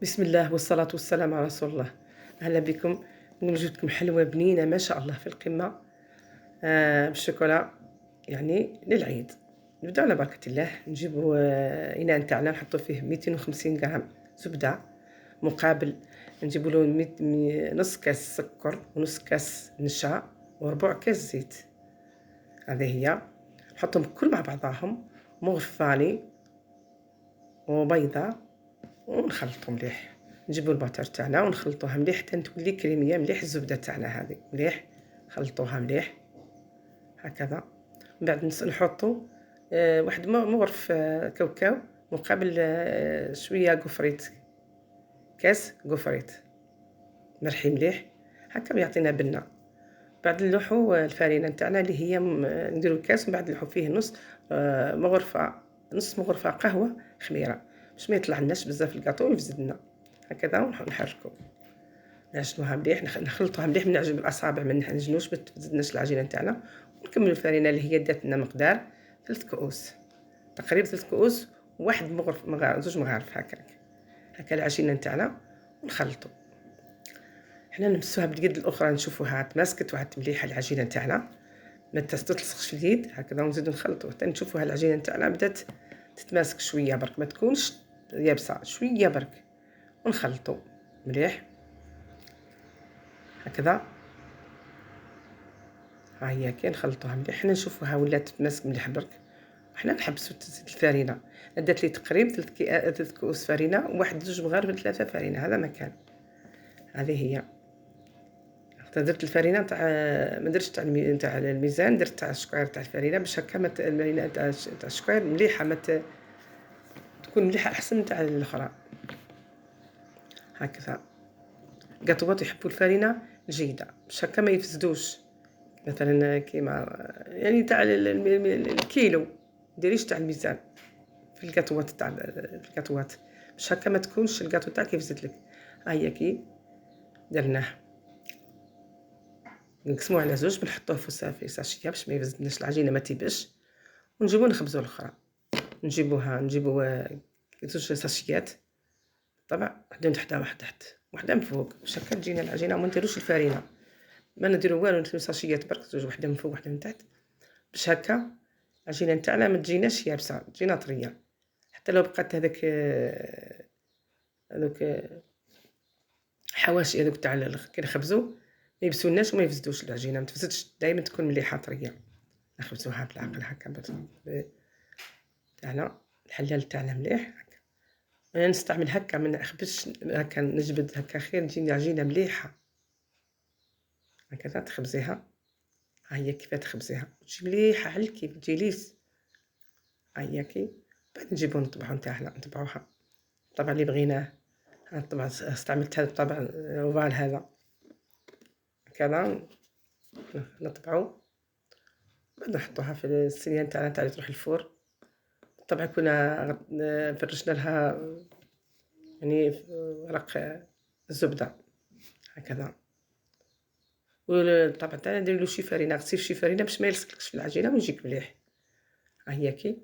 بسم الله والصلاة والسلام على رسول الله. أهلا بكم. نقول جبتكم حلوة بنينة ما شاء الله في القمة بالشوكولا، يعني للعيد. نبدأ على بركة الله. نجيبوا إناء نتاعنا نحطوا فيه 250 غرام زبدة، مقابل نجيبوا له نص كاس سكر ونص كاس نشا وربع كاس زيت. هذه هي، نحطهم كل مع بعضاهم، مغرف فاني وبيضة، ونخلطو مليح. نجيبو الباتر تاعنا ونخلطوها مليح حتى تولي كريميه مليح. الزبده تاعنا هذه مليح، خلطوها مليح هكذا. من بعد نحطو واحد مغرف كاوكاو، مقابل شويه قفريت، كاس قفريت مرحي مليح هكا يعطينا بنه. بعد نلوحو الفرينه نتاعنا اللي هي نديرو الكاس، من بعد نلوحو فيه نص مغرفه قهوه خميره باش ما يطلعلناش بزاف الكاطو ويفزد لنا هكذا. ونحركو نعجنوها مليح، نخلطوها مليح، ما نعجن بالاصابع، ما نعجنوش باش تفزدناش العجينه نتاعنا. ونكملوا الفرينه اللي هي دات لنا مقدار 3 كؤوس تقريبا، 3 كؤوس وواحد زوج مغارف هكا العجينه نتاعنا. ونخلطوا، حنا نمسوها باليد الاخرى نشوفوها تماسكت وعاد مليحه العجينه نتاعنا، ما تتلصقش في اليد هكذا. ونزيدو نخلطوا حتى نشوفوها العجينه نتاعنا بدات تتماسك شويه برك، ما تكونش يابسه شويه برك. ونخلطوا مليح هكذا. ها هي كي نخلطوها مليح، حنا نشوفوها ولات تماسك مليح برك. حنا نحبسوا الفرينه، دات لي تقريبا 3 كؤوس فرينه وواحد زوج مغارف 3 فرينه، هذا مكان. هذه هي. درت الفرينه تاع، ما درتش تاع الميزان، درت تاع الشكير تاع الفرينه باش هكا المرينه تاع الشكير مليحه، تكون مليحه احسن من تاع الاخرى هكذا. قطوات يحبوا الفرينه الجيده باش هكا ما يفسدوش، مثلا كيما يعني تاع الكيلو، ديريش تاع الميزان في الكاطوات باش هكا ما تكونش الكاطو تاعك يفسد لك. ها هي كي درناه، نقسموه على زوج، بنحطوه في ساشيه باش ما يفسدناش العجينه ما تيبش. ونجيبو نخبزو الاخرى، نجيبو زوج ساشيات طبعا، وحده من تحت وحده من فوق باش هكا تجينا العجينه. وما نديروش الفرينه، ما نديرو والو، نديرو ساشيات برك زوج، وحده من فوق وحده من تحت، باش هكا العجينه نتاعنا ما تجيناش يابسه، تجينا طريه. حتى لو بقات هذوك حواشي هذوك تاع كي نخبزو ما يبسولناش وما يفسدوش العجينه، ما تفسدش، دائما تكون مليحه طريه. نخبزوها بالعقل هكا تاعنا، الحلال تاعنا مليح هكا. انا نستعمل هكا، ما نخبزش هكا، نجبد هكا خير تجيني عجينه مليحه هكذا. تخبزيها، ها هي كيف تخبزيها تجي مليحه على الكيف، تجي ليس. ها هي كي بعد نجيبو نطبعوها الطبع اللي بغيناه. هاد الطبع استعملت هذا الطبع الاوفال هذا كذا، نطبعو بعد نحطوها في الصينيه نتاعنا تاع تروح الفور. طبعا كنا فرشنا لها يعني ورق الزبده هكذا. والطبع تاعنا نديرلو شي فرينه، غسيل شي فرينه باش ما يلصقلكش في العجينه ويجيك مليح. ها هي كي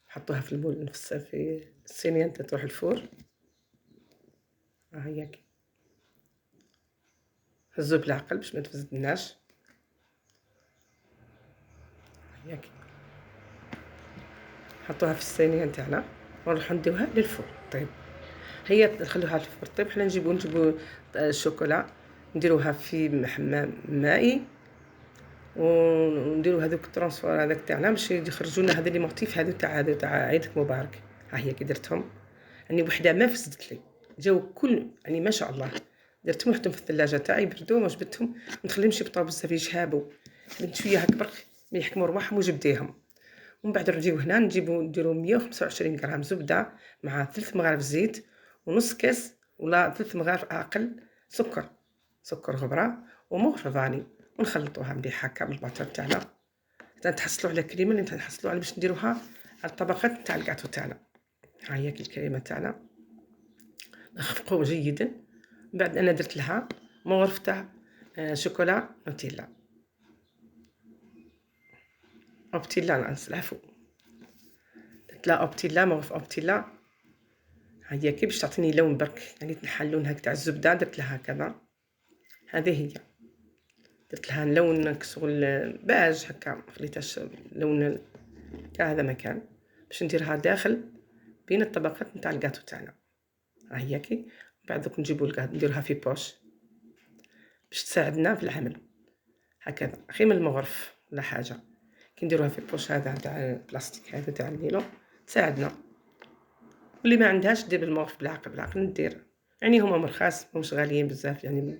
نحطوها في المول في الصينيه نتا تروح الفور. ها هي كي هزو بالعقل باش ما تفسدناش. ها هي كي نحطوها في الصينيه نتاعنا ونروحو نديوها للفور طيب. هي نخلوها في الفور طيب. حنا نجيبو الشوكولا نديروها في حمام مائي، ونديرو هذوك الترونسفور هذاك تاعنا باش يخرجوا لنا هذا لي موتيف هذو تاع عيدك مبارك. ها هي كي درتهم، يعني وحده ما فسدت لي، جاو كل يعني ما شاء الله. درتهم وحطهم في الثلاجه تاعي يبردوا، وجبدتهم نخليهمش يبطاو بزاف يشهابوا، بنت شويه هاك برك ما يحكموا رواحهم وجبديهم. ومن بعد نرجعو هنا نديرو 125 غرام زبده مع 3 مغارف زيت ونص كاس ولا 3 مغارف اقل سكر غبره ومغرفه فاني، ونخلطوها مليح هكا بالباتر تاعنا حتى نتحصلوا على كريمه اللي نحصلوا على باش نديروها على الطبقات تاع الكاطو تاعنا. ها هي الكريمه تاعنا نخفقوه جيدا. من بعد انا درت لها مغرف تاع شوكولا اوبتيلا العفو، درت لها اوبتيلا، مغرف اوبتيلا ها هي كي باش تعطيني لون برك، يعني تنحى اللون هاك تاع الزبده، درت لها هكذا. هذه هي درت لها لون كشغل باج هكا، ما خليتهاش لون هذا مكان باش نديرها داخل بين الطبقات نتاع الكاطو تاعنا. ها هي كي بعد دوك نجيبو نديروها في بوش باش تساعدنا في العمل هكذا، خير من المغرف ولا حاجه. كي نديروها في بوش هذا تاع البلاستيك هذا تاع النيلون تساعدنا. واللي ما عندهاش دير بالمغرف بالعقل ندير، يعني هما مرخاص ماهمش غاليين بزاف، يعني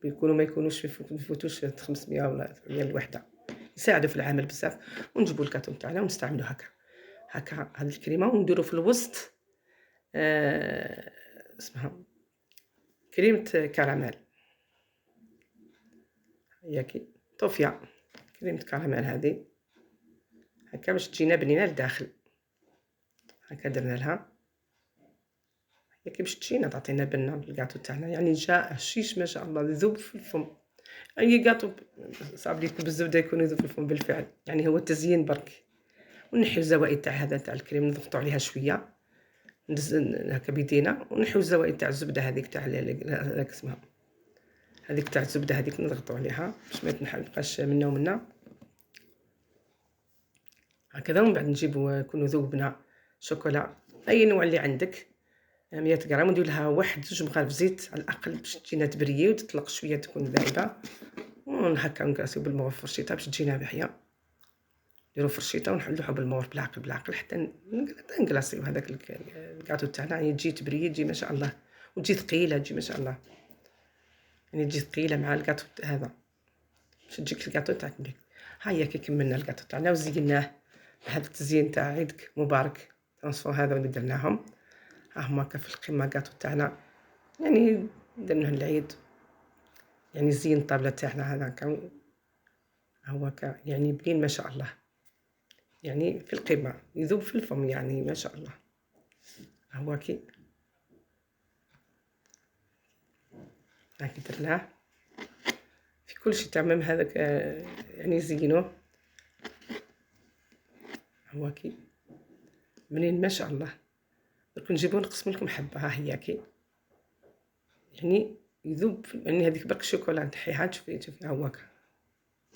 يكونوا ما يكونوش يفوتوش 500 ولا 800 الوحده، يساعدوا في العمل بزاف. ونجيبوا الكاتون تاعنا ونستعملوا هكا هاد الكريمه، ونديروا في الوسط اسمها كريمه كراميل، ياكي طوفيا كريمه كراميل هذه هكا باش تجينا بنينه لداخل. هكا درنا لها ياكي باش تجينا تعطينا بنه الكاطو تاعنا، يعني جا هشيش ما شاء الله يذوب في الفم. اي كاطو صعب ليكم بالزبده يكون يذوب في الفم بالفعل، يعني هو التزيين برك. ونحيو الزوائد تاع هذا تاع الكريم نضغطوا عليها شويه هكا بيدينا، ونحيو الزوائد تاع الزبده هذيك تاع هذاك اسمها هذيك تاع الزبده هذيك نضغطوا عليها باش ما تبقاش منا ومنا هكذا. ومن بعد نجيبو نكونوا ذوبنا شوكولا اي نوع اللي عندك 100 غرام، وندير لها 1-2 مغارف زيت على الاقل باش تجينا تبريي وتطلق شويه تكون ذايبه. وهكا نقاسيو بالمغرف فرشيطه باش تجينا باهيه. نديرو فرشيطه ونحلوها بالمغرف بالعقل حتى نقلاصيو هذاك الكاطو تاعنا، يعني تجي تبريي تجي ما شاء الله، وتجي ثقيله تجي ما شاء الله، يعني تجي ثقيله مع الكاطو هذا باش تجيك الكاطو تاعك مليح. ها هي كي كملنا الكاطو تاعنا وزيناه بهذا التزيين تاع عيدك مبارك ترونسفور هذا اللي درناهم. ها هما هكا في القمه كاطو تاعنا، يعني درناه العيد، يعني زين الطابله تاعنا هذاك هو هكا يعني بنين ما شاء الله، يعني في القمه يذوب في الفم يعني ما شاء الله. هو كي هاكي درناه في كل شيء تمام هذاك يعني زينوه. هو كي منين ما شاء الله. درك نجيبو نقسم لكم حبه. ها هي كي يعني يذوب يعني هذيك برك الشوكولا نحيها تشوفي ها هو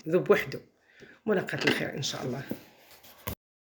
يذوب وحده. ملاقات الخير ان شاء الله.